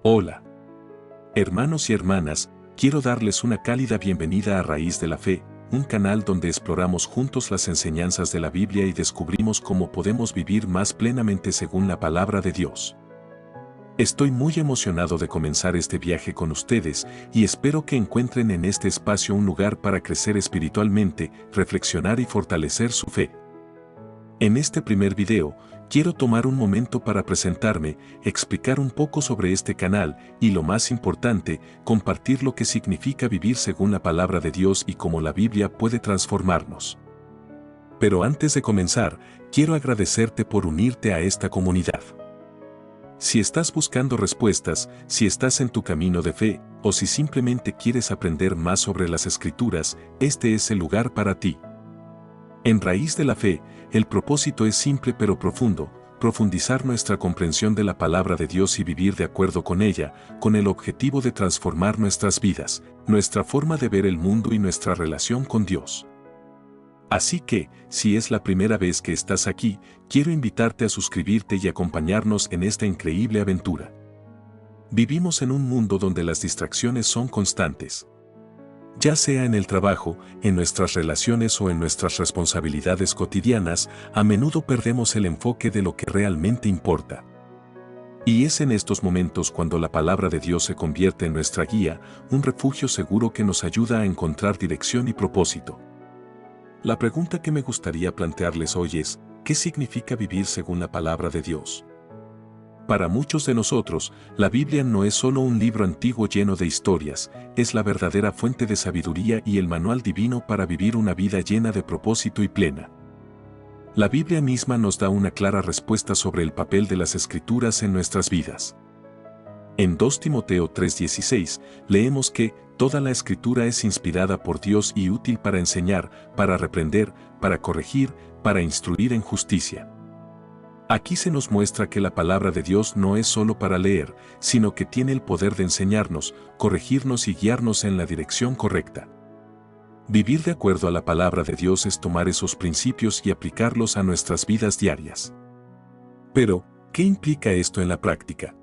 Hola, hermanos y hermanas, quiero darles una cálida bienvenida a Raíz de la Fe, un canal donde exploramos juntos las enseñanzas de la Biblia y descubrimos cómo podemos vivir más plenamente según la palabra de Dios. Estoy muy emocionado de comenzar este viaje con ustedes y espero que encuentren en este espacio un lugar para crecer espiritualmente, reflexionar y fortalecer su fe. En este primer video, quiero tomar un momento para presentarme, explicar un poco sobre este canal y, lo más importante, compartir lo que significa vivir según la palabra de Dios y cómo la Biblia puede transformarnos. Pero antes de comenzar, quiero agradecerte por unirte a esta comunidad. Si estás buscando respuestas, si estás en tu camino de fe, o si simplemente quieres aprender más sobre las Escrituras, este es el lugar para ti. En Raíz de la Fe, el propósito es simple pero profundo: profundizar nuestra comprensión de la palabra de Dios y vivir de acuerdo con ella, con el objetivo de transformar nuestras vidas, nuestra forma de ver el mundo y nuestra relación con Dios. Así que, si es la primera vez que estás aquí, quiero invitarte a suscribirte y acompañarnos en esta increíble aventura. Vivimos en un mundo donde las distracciones son constantes. Ya sea en el trabajo, en nuestras relaciones o en nuestras responsabilidades cotidianas, a menudo perdemos el enfoque de lo que realmente importa. Y es en estos momentos cuando la palabra de Dios se convierte en nuestra guía, un refugio seguro que nos ayuda a encontrar dirección y propósito. La pregunta que me gustaría plantearles hoy es: ¿qué significa vivir según la palabra de Dios? Para muchos de nosotros, la Biblia no es solo un libro antiguo lleno de historias, es la verdadera fuente de sabiduría y el manual divino para vivir una vida llena de propósito y plena. La Biblia misma nos da una clara respuesta sobre el papel de las Escrituras en nuestras vidas. En 2 Timoteo 3:16, leemos que toda la Escritura es inspirada por Dios y útil para enseñar, para reprender, para corregir, para instruir en justicia. Aquí se nos muestra que la palabra de Dios no es solo para leer, sino que tiene el poder de enseñarnos, corregirnos y guiarnos en la dirección correcta. Vivir de acuerdo a la palabra de Dios es tomar esos principios y aplicarlos a nuestras vidas diarias. Pero, ¿qué implica esto en la práctica?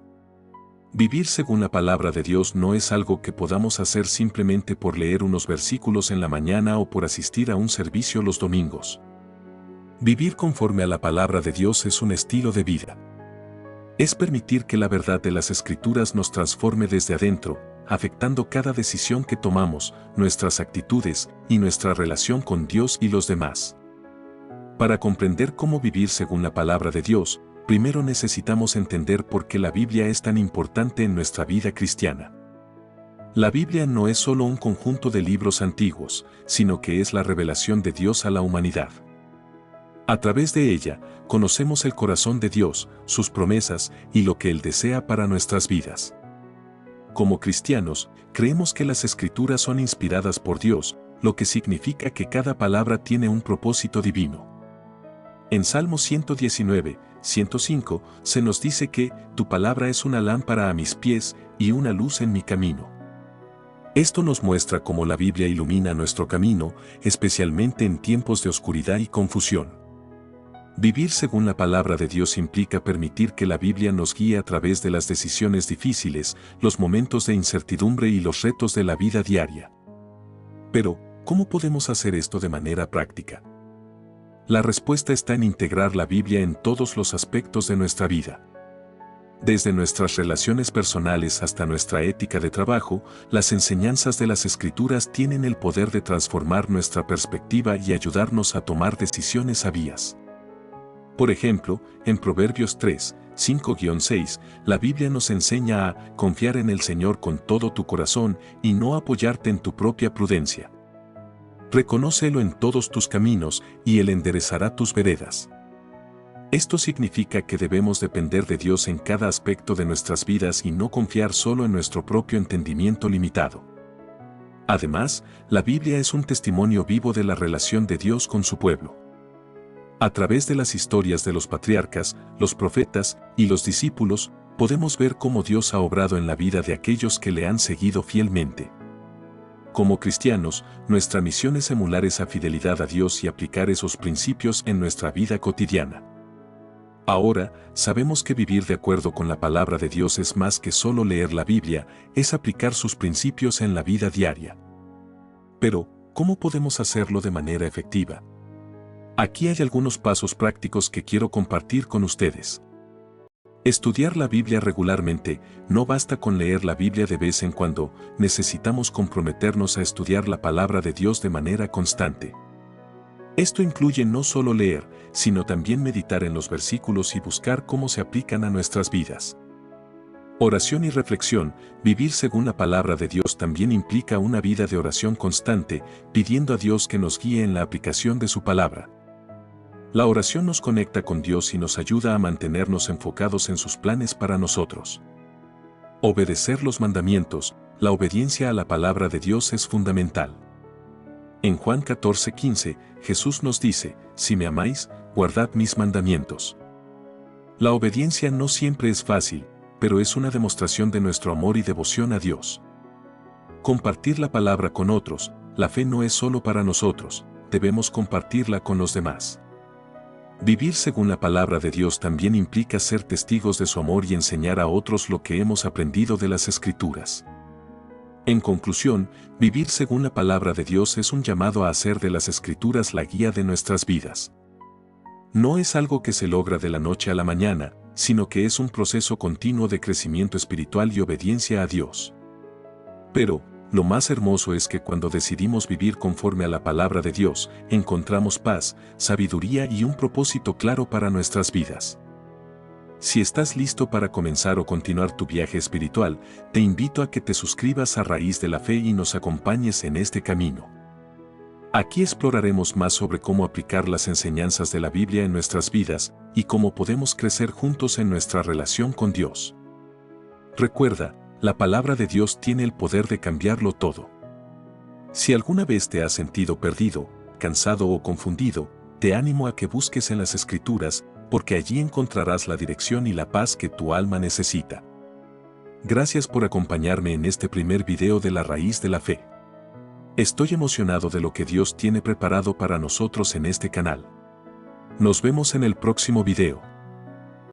Vivir según la palabra de Dios no es algo que podamos hacer simplemente por leer unos versículos en la mañana o por asistir a un servicio los domingos. Vivir conforme a la palabra de Dios es un estilo de vida. Es permitir que la verdad de las Escrituras nos transforme desde adentro, afectando cada decisión que tomamos, nuestras actitudes y nuestra relación con Dios y los demás. Para comprender cómo vivir según la palabra de Dios, primero necesitamos entender por qué la Biblia es tan importante en nuestra vida cristiana. La Biblia no es solo un conjunto de libros antiguos, sino que es la revelación de Dios a la humanidad. A través de ella, conocemos el corazón de Dios, sus promesas y lo que Él desea para nuestras vidas. Como cristianos, creemos que las Escrituras son inspiradas por Dios, lo que significa que cada palabra tiene un propósito divino. En Salmo 119, 105, se nos dice que tu palabra es una lámpara a mis pies y una luz en mi camino. Esto nos muestra cómo la Biblia ilumina nuestro camino, especialmente en tiempos de oscuridad y confusión. Vivir según la palabra de Dios implica permitir que la Biblia nos guíe a través de las decisiones difíciles, los momentos de incertidumbre y los retos de la vida diaria. Pero, ¿cómo podemos hacer esto de manera práctica? La respuesta está en integrar la Biblia en todos los aspectos de nuestra vida. Desde nuestras relaciones personales hasta nuestra ética de trabajo, las enseñanzas de las Escrituras tienen el poder de transformar nuestra perspectiva y ayudarnos a tomar decisiones sabias. Por ejemplo, en Proverbios 3, 5-6, la Biblia nos enseña a confiar en el Señor con todo tu corazón y no apoyarte en tu propia prudencia. Reconócelo en todos tus caminos y Él enderezará tus veredas. Esto significa que debemos depender de Dios en cada aspecto de nuestras vidas y no confiar solo en nuestro propio entendimiento limitado. Además, la Biblia es un testimonio vivo de la relación de Dios con su pueblo. A través de las historias de los patriarcas, los profetas y los discípulos, podemos ver cómo Dios ha obrado en la vida de aquellos que le han seguido fielmente. Como cristianos, nuestra misión es emular esa fidelidad a Dios y aplicar esos principios en nuestra vida cotidiana. Ahora, sabemos que vivir de acuerdo con la palabra de Dios es más que solo leer la Biblia, es aplicar sus principios en la vida diaria. Pero, ¿cómo podemos hacerlo de manera efectiva? Aquí hay algunos pasos prácticos que quiero compartir con ustedes. Estudiar la Biblia regularmente. No basta con leer la Biblia de vez en cuando, necesitamos comprometernos a estudiar la palabra de Dios de manera constante. Esto incluye no solo leer, sino también meditar en los versículos y buscar cómo se aplican a nuestras vidas. Oración y reflexión. Vivir según la palabra de Dios también implica una vida de oración constante, pidiendo a Dios que nos guíe en la aplicación de su palabra. La oración nos conecta con Dios y nos ayuda a mantenernos enfocados en sus planes para nosotros. Obedecer los mandamientos. La obediencia a la palabra de Dios es fundamental. En Juan 14:15, Jesús nos dice: si me amáis, guardad mis mandamientos. La obediencia no siempre es fácil, pero es una demostración de nuestro amor y devoción a Dios. Compartir la palabra con otros. La fe no es solo para nosotros, debemos compartirla con los demás. Vivir según la palabra de Dios también implica ser testigos de su amor y enseñar a otros lo que hemos aprendido de las Escrituras. En conclusión, vivir según la palabra de Dios es un llamado a hacer de las Escrituras la guía de nuestras vidas. No es algo que se logra de la noche a la mañana, sino que es un proceso continuo de crecimiento espiritual y obediencia a Dios. Pero, lo más hermoso es que cuando decidimos vivir conforme a la palabra de Dios, encontramos paz, sabiduría y un propósito claro para nuestras vidas. Si estás listo para comenzar o continuar tu viaje espiritual, te invito a que te suscribas a Raíz de la Fe y nos acompañes en este camino. Aquí exploraremos más sobre cómo aplicar las enseñanzas de la Biblia en nuestras vidas y cómo podemos crecer juntos en nuestra relación con Dios. Recuerda, la palabra de Dios tiene el poder de cambiarlo todo. Si alguna vez te has sentido perdido, cansado o confundido, te animo a que busques en las Escrituras, porque allí encontrarás la dirección y la paz que tu alma necesita. Gracias por acompañarme en este primer video de la Raíz de la Fe. Estoy emocionado de lo que Dios tiene preparado para nosotros en este canal. Nos vemos en el próximo video.